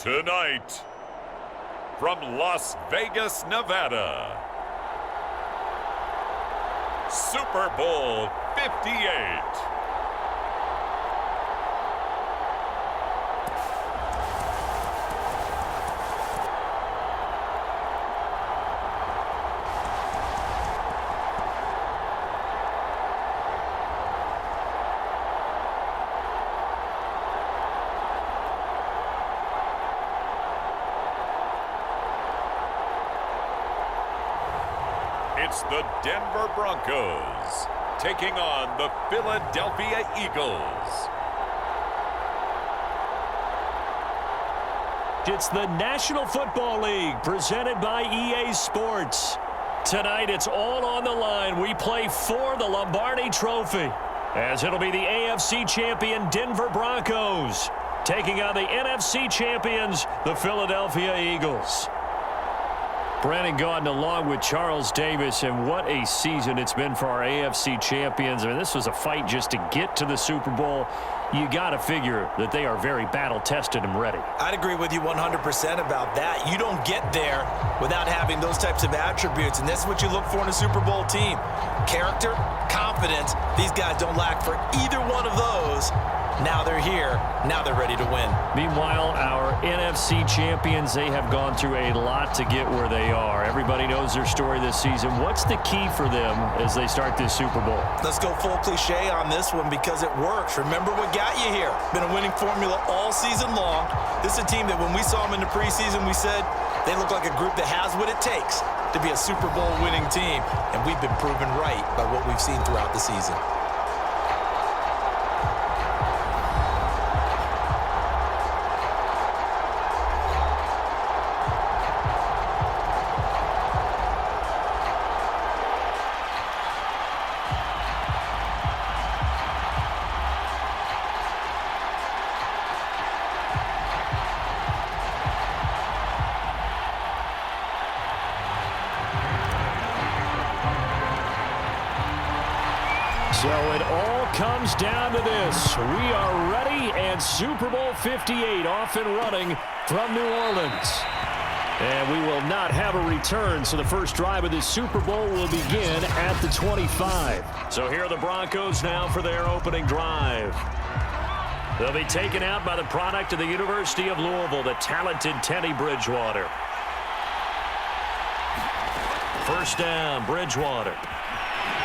Tonight, from Las Vegas, Nevada, Super Bowl 58. It's the Denver Broncos taking on the Philadelphia Eagles. It's the National Football League presented by EA Sports. Tonight it's all on the line. We play for the Lombardi Trophy, as it'll be the AFC champion Denver Broncos taking on the NFC champions, the Philadelphia Eagles. Brandon Gaudin along with Charles Davis, and what a season it's been for our AFC champions. I mean, this was a fight just to get to the Super Bowl. You got to figure that they are very battle-tested and ready. I'd agree with you 100% about that. You don't get there without having those types of attributes, and this is what you look for in a Super Bowl team. Character, confidence. These guys don't lack for either one of those. Now they're here. Now they're ready to win. Meanwhile, our NFC champions, they have gone through a lot to get where they are. Everybody knows their story this season. What's the key for them as they start this Super Bowl? Let's go full cliche on this one because it works. Remember what got you here. Been a winning formula all season long. This is a team that when we saw them in the preseason, we said they look like a group that has what it takes to be a Super Bowl winning team. And we've been proven right by what we've seen throughout the season. So it all comes down to this. We are ready, and Super Bowl 58 off and running from New Orleans. And we will not have a return, so the first drive of this Super Bowl will begin at the 25. So here are the Broncos now for their opening drive. They'll be taken out by the product of the University of Louisville, the talented Teddy Bridgewater. First down, Bridgewater.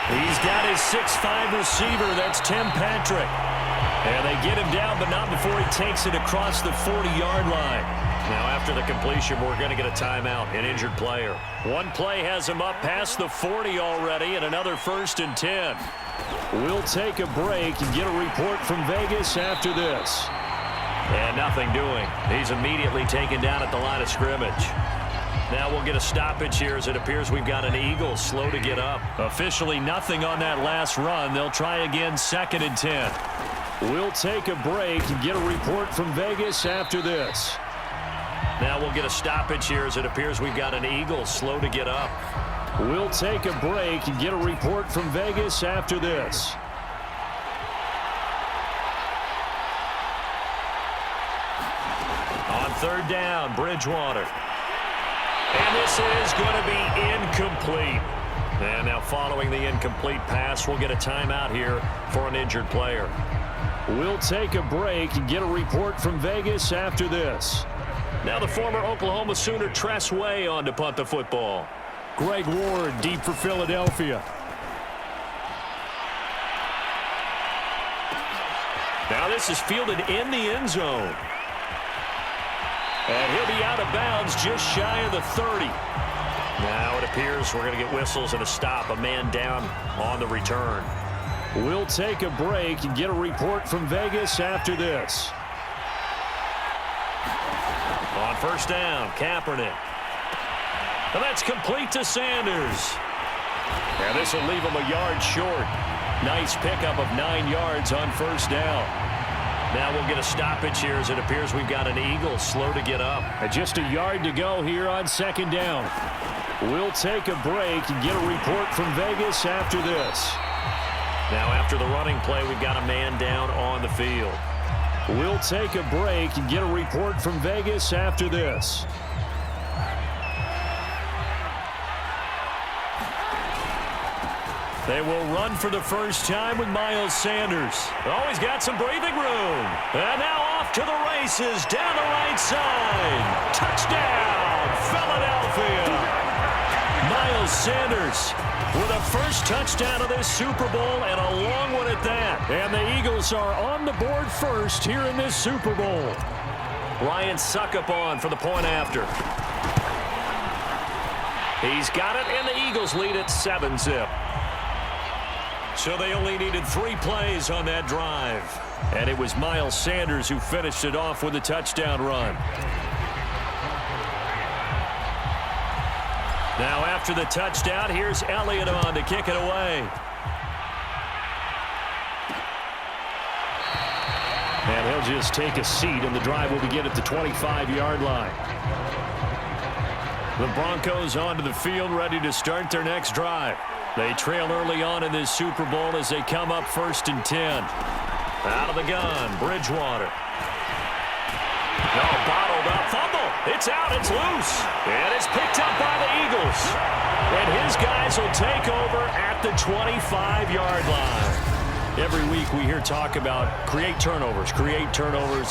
He's got his 6'5" receiver. That's Tim Patrick. And they get him down, but not before he takes it across the 40-yard line. Now, after the completion, we're going to get a timeout, an injured player. One play has him up past the 40 already, and another 1st and 10. We'll take a break and get a report from Vegas after this. And nothing doing. He's immediately taken down at the line of scrimmage. Now we'll get a stoppage here as it appears we've got an Eagle slow to get up. Officially nothing on that last run. They'll try again 2nd and 10. We'll take a break and get a report from Vegas after this. Now we'll get a stoppage here as it appears we've got an Eagle slow to get up. We'll take a break and get a report from Vegas after this. On 3rd down, Bridgewater. And this is going to be incomplete. And now following the incomplete pass, we'll get a timeout here for an injured player. We'll take a break and get a report from Vegas after this. Now the former Oklahoma Sooner Tress Way on to punt the football. Greg Ward deep for Philadelphia. Now this is fielded in the end zone. And he'll be out of bounds just shy of the 30. Now it appears we're going to get whistles and a stop. A man down on the return. We'll take a break and get a report from Vegas after this. On 1st down, Kaepernick. And that's complete to Sanders. And this will leave him a yard short. Nice pickup of 9 yards on 1st down. Now we'll get a stoppage here as it appears we've got an Eagle slow to get up. And just a yard to go here on 2nd down. We'll take a break and get a report from Vegas after this. Now after the running play, we've got a man down on the field. We'll take a break and get a report from Vegas after this. They will run for the first time with Miles Sanders. Oh, he's got some breathing room. And now off to the races down the right side. Touchdown, Philadelphia. Miles Sanders with a first touchdown of this Super Bowl, and a long one at that. And the Eagles are on the board first here in this Super Bowl. Ryan Suckup on for the point after. He's got it, and the Eagles lead at 7-zip. So they only needed 3 plays on that drive. And it was Miles Sanders who finished it off with a touchdown run. Now after the touchdown, here's Elliott on to kick it away. And he'll just take a seat, and the drive will begin at the 25-yard line. The Broncos onto the field, ready to start their next drive. They trail early on in this Super Bowl as they come up 1st and 10. Out of the gun, Bridgewater. No, bottled up, fumble. It's out, it's loose. And it's picked up by the Eagles. And his guys will take over at the 25-yard line. Every week we hear talk about create turnovers.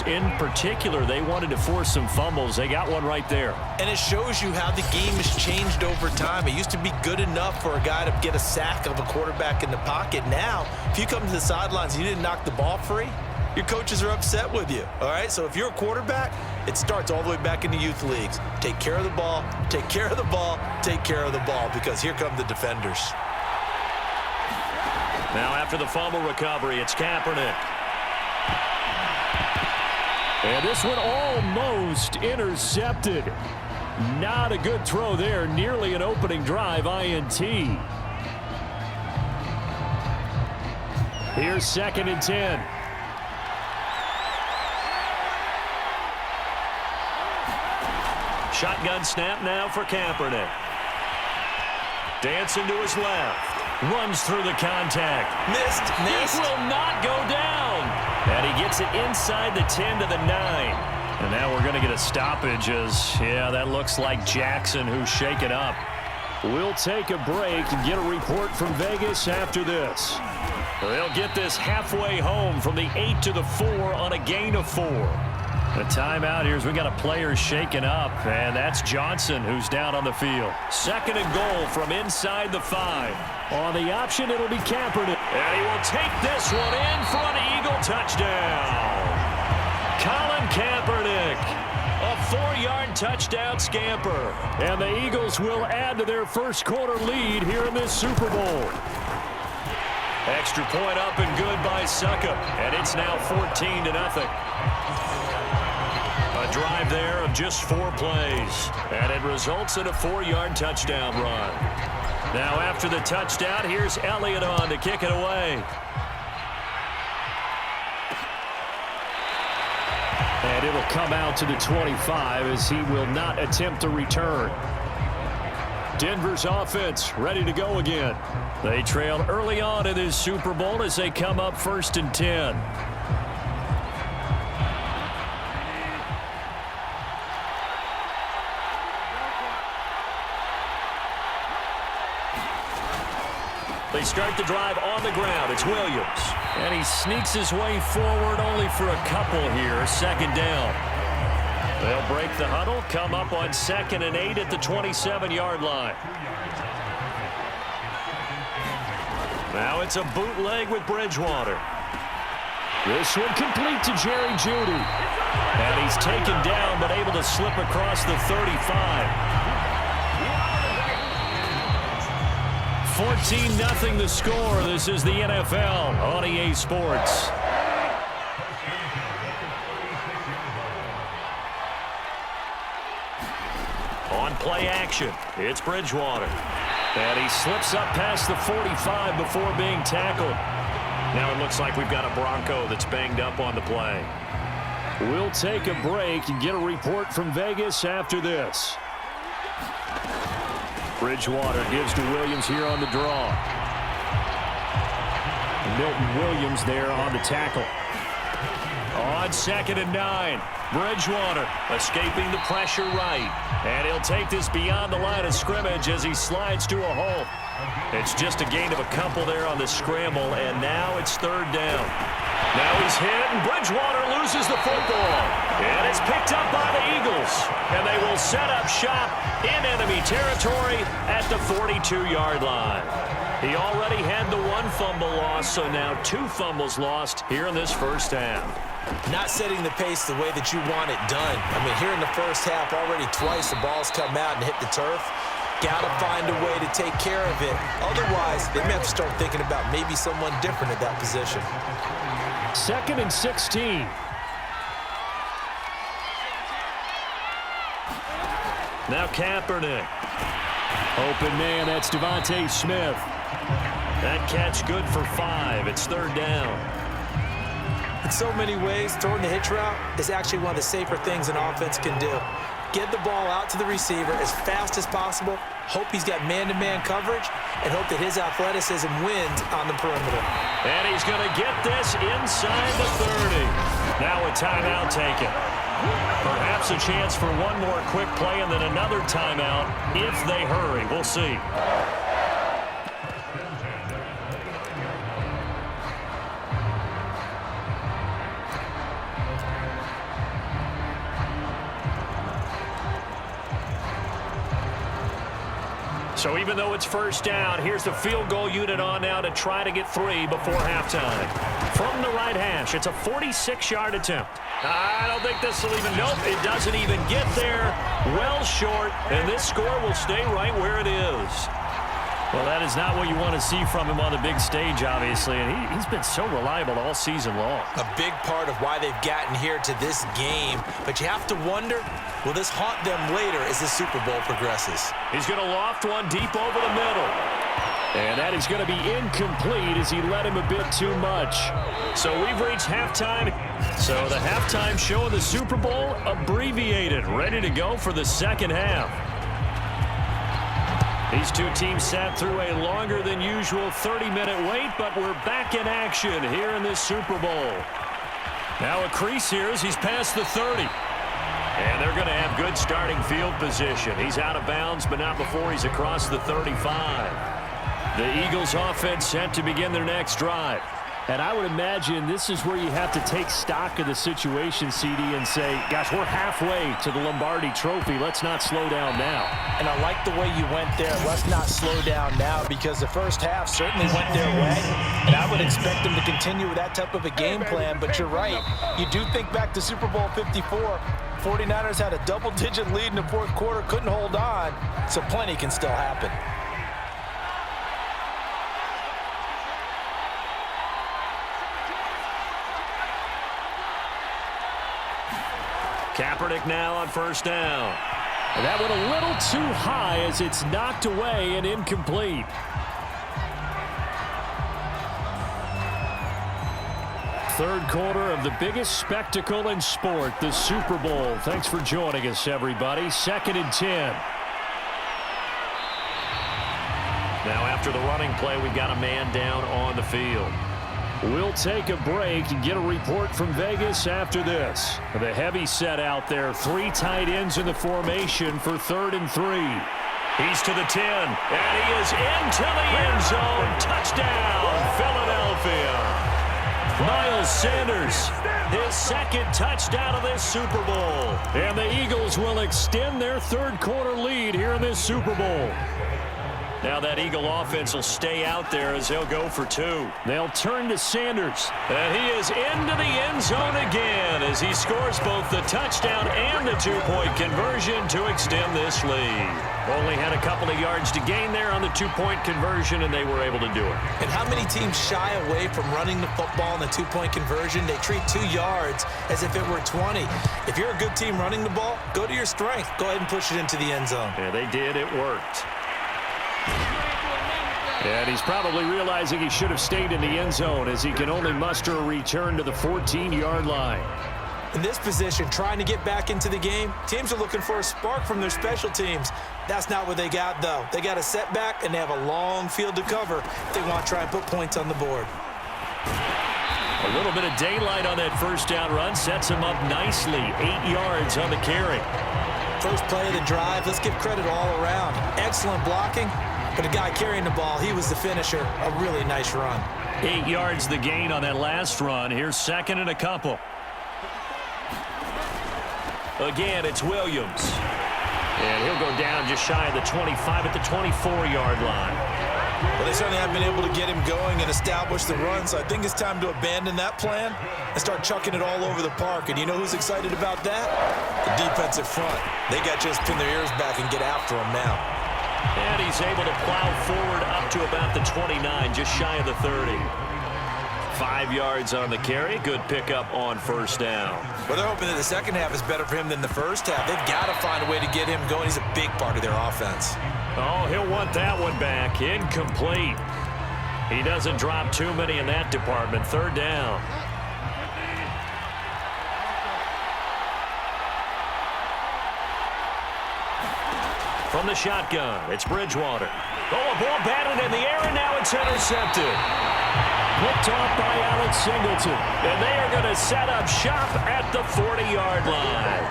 In particular, they wanted to force some fumbles. They got one right there. And it shows you how the game has changed over time. It used to be good enough for a guy to get a sack of a quarterback in the pocket. Now, if you come to the sidelines and you didn't knock the ball free, your coaches are upset with you, all right? So if you're a quarterback, it starts all the way back in the youth leagues. Take care of the ball, take care of the ball, take care of the ball, because here come the defenders. Now after the fumble recovery, it's Kaepernick. And this one almost intercepted. Not a good throw there. Nearly an opening drive INT. Here's 2nd and 10. Shotgun snap now for Kaepernick. Dancing to his left. Runs through the contact. Missed. He will not go down. And he gets it inside the 10 to the 9. And now we're going to get a stoppage as, yeah, that looks like Jackson who's shaken up. We'll take a break and get a report from Vegas after this. They'll get this halfway home from the 8 to the 4 on a gain of 4. A timeout here as we got a player shaken up, and that's Johnson who's down on the field. 2nd and goal from inside the 5. On the option, it'll be Kaepernick. And he will take this one in for an Eagle touchdown. Colin Kaepernick, a 4-yard touchdown scamper. And the Eagles will add to their first quarter lead here in this Super Bowl. Extra point up and good by Suckup, and it's now 14-0. A drive there of just 4 plays, and it results in a 4-yard touchdown run. Now after the touchdown, here's Elliott on to kick it away. And it'll come out to the 25 as he will not attempt to return. Denver's offense ready to go again. They trailed early on in this Super Bowl as they come up 1st and 10. They start the drive on the ground. It's Williams. And he sneaks his way forward only for a couple here. 2nd down. They'll break the huddle, come up on 2nd and 8 at the 27-yard line. Now it's a bootleg with Bridgewater. This one complete to Jerry Jeudy. And he's taken down but able to slip across the 35. 14-0 the score. This is the NFL on EA Sports. On play action, it's Bridgewater. And he slips up past the 45 before being tackled. Now it looks like we've got a Bronco that's banged up on the play. We'll take a break and get a report from Vegas after this. Bridgewater gives to Williams here on the draw. Milton Williams there on the tackle. On 2nd and 9, Bridgewater escaping the pressure right. And he'll take this beyond the line of scrimmage as he slides to a hole. It's just a gain of a couple there on the scramble, and now it's 3rd down. Now he's hit, and Bridgewater loses the football. And it's picked up by the Eagles. And they will set up shop in enemy territory at the 42-yard line. He already had the 1 fumble loss, so now 2 fumbles lost here in this first half. Not setting the pace the way that you want it done. I mean, here in the first half, already twice the ball's come out and hit the turf. Got to find a way to take care of it. Otherwise, they may have to start thinking about maybe someone different at that position. 2nd and 16. Now Kaepernick. Open man, that's Devontae Smith. That catch good for 5. It's 3rd down. In so many ways, throwing the hitch route is actually one of the safer things an offense can do. Get the ball out to the receiver as fast as possible, hope he's got man-to-man coverage, and hope that his athleticism wins on the perimeter. And he's going to get this inside the 30. Now a timeout taken. Perhaps a chance for one more quick play and then another timeout if they hurry. We'll see. So even though it's 1st down, here's the field goal unit on now to try to get 3 before halftime. From the right hash, it's a 46-yard attempt. I don't think this will even, nope, it doesn't even get there. Well short, and this score will stay right where it is. Well, that is not what you want to see from him on the big stage, obviously, and he's been so reliable all season long. A big part of why they've gotten here to this game, but you have to wonder, will this haunt them later as the Super Bowl progresses? He's going to loft one deep over the middle. And that is going to be incomplete as he led him a bit too much. So we've reached halftime. So the halftime show of the Super Bowl abbreviated, ready to go for the 2nd half. These two teams sat through a longer than usual 30-minute wait, but we're back in action here in this Super Bowl. Now a crease here as he's past the 30. And they're going to have good starting field position. He's out of bounds, but not before he's across the 35. The Eagles offense set to begin their next drive. And I would imagine this is where you have to take stock of the situation, CD, and say, gosh, we're halfway to the Lombardi Trophy. Let's not slow down now. And I like the way you went there. Let's not slow down now, because the first half certainly went their way. And I would expect them to continue with that type of a game plan. But you're right. You do think back to Super Bowl 54. 49ers had a double-digit lead in the 4th quarter, couldn't hold on. So plenty can still happen. Kaepernick now on 1st down. And that went a little too high as it's knocked away and incomplete. Third quarter of the biggest spectacle in sport, the Super Bowl. Thanks for joining us, everybody. 2nd and 10. Now after the running play, we've got a man down on the field. We'll take a break and get a report from Vegas after this. The heavy set out there, 3 tight ends in the formation for 3rd and 3. He's to the 10, and he is into the end zone. Touchdown, Philadelphia. Miles Sanders, his 2nd touchdown of this Super Bowl. And the Eagles will extend their 3rd quarter lead here in this Super Bowl. Now that Eagle offense will stay out there as they'll go for 2. They'll turn to Sanders. And he is into the end zone again as he scores both the touchdown and the 2-point conversion to extend this lead. Only had a couple of yards to gain there on the 2-point conversion, and they were able to do it. And how many teams shy away from running the football in the 2-point conversion? They treat 2 yards as if it were 20. If you're a good team running the ball, go to your strength. Go ahead and push it into the end zone. Yeah, they did. It worked. And he's probably realizing he should have stayed in the end zone as he can only muster a return to the 14-yard line. In this position, trying to get back into the game, teams are looking for a spark from their special teams. That's not what they got, though. They got a setback, and they have a long field to cover if they want to try and put points on the board. A little bit of daylight on that first down run sets him up nicely. 8 yards on the carry. First play of the drive, let's give credit all around. Excellent blocking, but the guy carrying the ball, he was the finisher. A really nice run. 8 yards the gain on that last run. Here's second and a couple. Again, it's Williams. And he'll go down just shy of the 25 at the 24-yard line. Well, they certainly have been able to get him going and establish the run, so I think it's time to abandon that plan and start chucking it all over the park. And you know who's excited about that? The defensive front. They got to just pin their ears back and get after him now. And he's able to plow forward up to about the 29, just shy of the 30. 5 yards on the carry. Good pickup on first down. Well, they're hoping that the second half is better for him than the first half. They've got to find a way to get him going. He's a big part of their offense. Oh, he'll want that one back. Incomplete. He doesn't drop too many in that department. Third down. From the shotgun, it's Bridgewater. Oh, a ball batted in the air, and now it's intercepted. Picked off by Alex Singleton. And they are going to set up shop at the 40-yard line.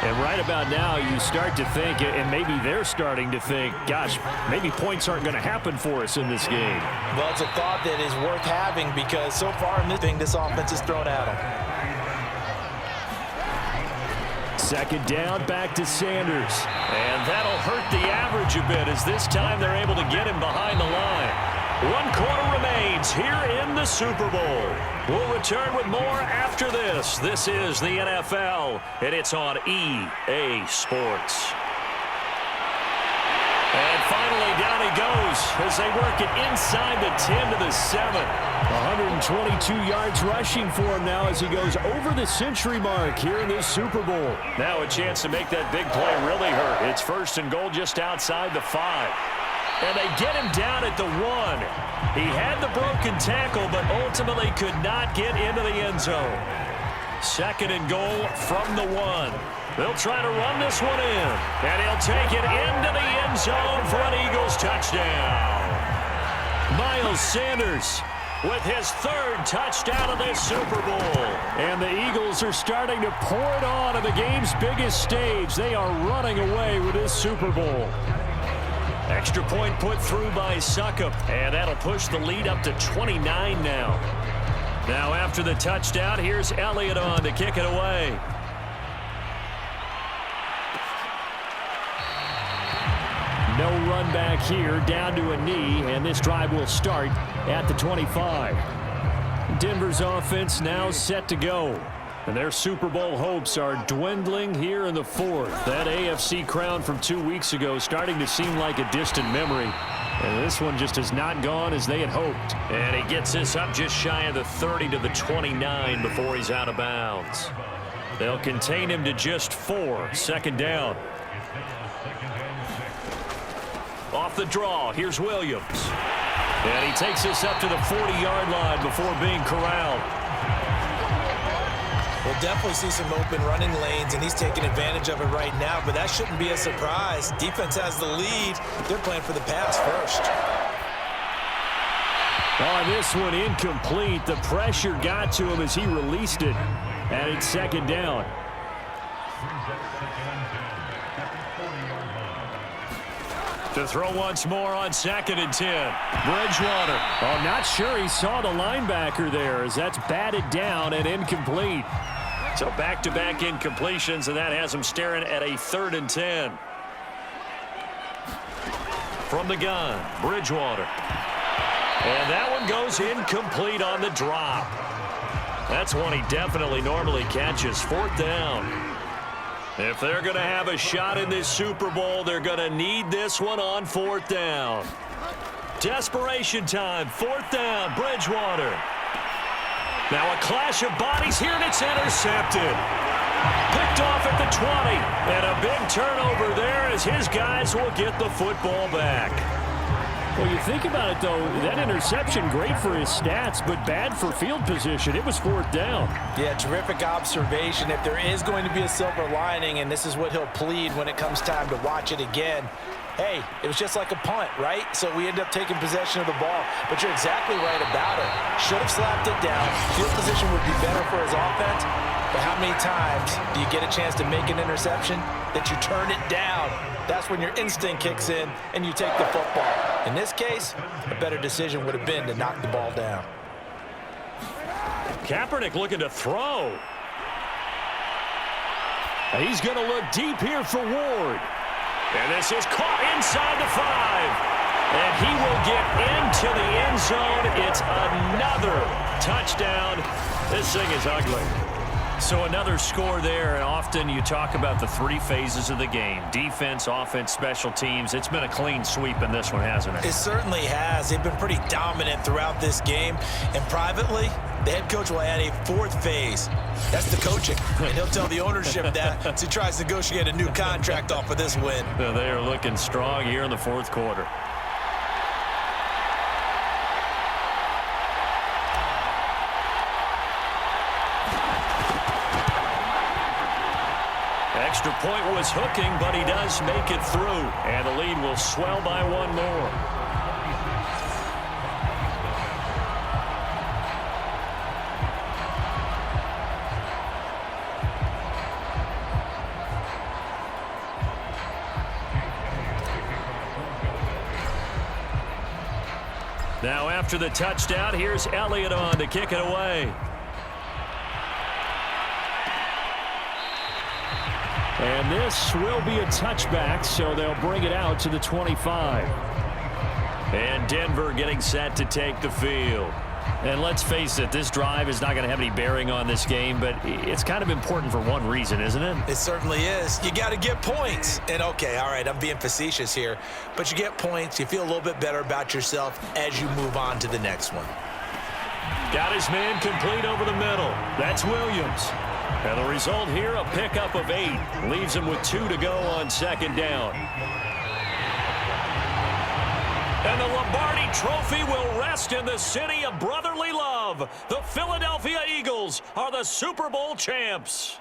And right about now, you start to think, and maybe they're starting to think, gosh, maybe points aren't going to happen for us in this game. Well, it's a thought that is worth having because so far in this thing, this offense is thrown at them. Second down, back to Sanders. And that'll hurt the average a bit as this time they're able to get him behind the line. 1 quarter remains here in the Super Bowl. We'll return with more after this. This is the NFL, and it's on EA Sports. And finally, down he goes as they work it inside the 10 to the 7. 122 yards rushing for him now as he goes over the century mark here in this Super Bowl. Now a chance to make that big play really hurt. It's first and goal just outside the 5. And they get him down at the 1. He had the broken tackle, but ultimately could not get into the end zone. Second and goal from the 1. They'll try to run this one in. And he'll take it into the end zone for an Eagles touchdown. Miles Sanders with his 3rd touchdown of this Super Bowl. And the Eagles are starting to pour it on the game's biggest stage. They are running away with this Super Bowl. Extra point put through by Succop, and that'll push the lead up to 29 now. Now after the touchdown, here's Elliott on to kick it away. No run back here, down to a knee, and this drive will start at the 25. Denver's offense now set to go. And their Super Bowl hopes are dwindling here in the 4th. That AFC crown from 2 weeks ago starting to seem like a distant memory. And this one just has not gone as they had hoped. And he gets this up just shy of the 30 to the 29 before he's out of bounds. They'll contain him to just 4. Second down. Off the draw, here's Williams. And he takes this up to the 40-yard line before being corralled. We'll definitely see some open running lanes, and he's taking advantage of it right now, but that shouldn't be a surprise. Defense has the lead. They're playing for the pass first. On this one, incomplete. The pressure got to him as he released it, and it's second down. To throw once more on 2nd and 10. Bridgewater. Oh, not sure he saw the linebacker there as that's batted down and incomplete. So back-to-back incompletions, and that has him staring at a 3rd and 10. From the gun, Bridgewater. And that one goes incomplete on the drop. That's one he definitely normally catches. 4th down. If they're going to have a shot in this Super Bowl, they're going to need this one on 4th down. Desperation time. 4th down, Bridgewater. Now a clash of bodies here, and it's intercepted. Picked off at the 20. And a big turnover there as his guys will get the football back. Well, you think about it, though, that interception, great for his stats, but bad for field position. It was 4th down. Yeah, terrific observation. If there is going to be a silver lining, and this is what he'll plead when it comes time to watch it again, hey, it was just like a punt, right? So we end up taking possession of the ball. But you're exactly right about it. should have slapped it down. Field position would be better for his offense. But how many times do you get a chance to make an interception that you turn it down? That's when your instinct kicks in and you take the football. In this case, a better decision would have been to knock the ball down. Kaepernick looking to throw. He's going to look deep here for Ward. And this is caught inside the 5. And he will get into the end zone. It's another touchdown. This thing is ugly. So another score there, and often you talk about the 3 phases of the game. Defense, offense, special teams. It's been a clean sweep in this one, hasn't it? It certainly has. They've been pretty dominant throughout this game. And privately, the head coach will add a 4th phase. That's the coaching. And he'll tell the ownership that as he tries to negotiate a new contract off of this win. They are looking strong here in the 4th quarter. Extra point was hooking, but he does make it through. And the lead will swell by 1 more. Now after the touchdown, here's Elliott on to kick it away. And this will be a touchback, so they'll bring it out to the 25. And Denver getting set to take the field. And let's face it, this drive is not going to have any bearing on this game, but it's kind of important for one reason, isn't it? It certainly is. You got to get points. And, okay, all right, I'm being facetious here, but you get points. You feel a little bit better about yourself as you move on to the next one. Got his man complete over the middle. That's Williams. And the result here, a pickup of 8. Leaves him with 2 to go on 2nd down. And the Lombardi Trophy will rest in the city of brotherly love. The Philadelphia Eagles are the Super Bowl champs.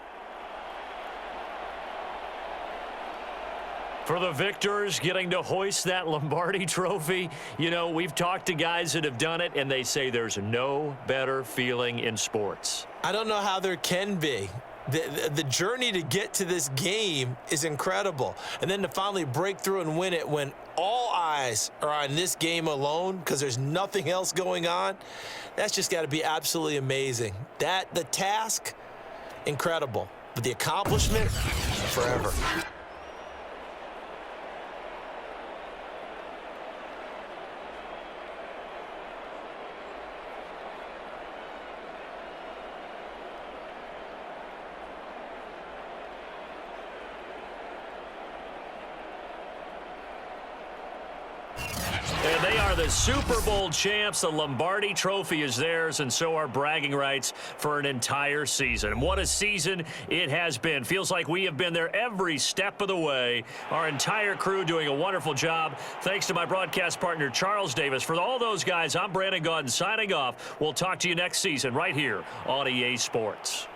For the victors getting to hoist that Lombardi Trophy, you know, we've talked to guys that have done it, and they say there's no better feeling in sports. I don't know how there can be. The journey to get to this game is incredible. And then to finally break through and win it when all eyes are on this game alone because there's nothing else going on, that's just got to be absolutely amazing. The task, incredible. But the accomplishment, forever. And they are the Super Bowl champs. The Lombardi Trophy is theirs, and so are bragging rights for an entire season. And what a season it has been. Feels like we have been there every step of the way. Our entire crew doing a wonderful job. Thanks to my broadcast partner, Charles Davis. For all those guys, I'm Brandon Gaudin signing off. We'll talk to you next season right here on EA Sports.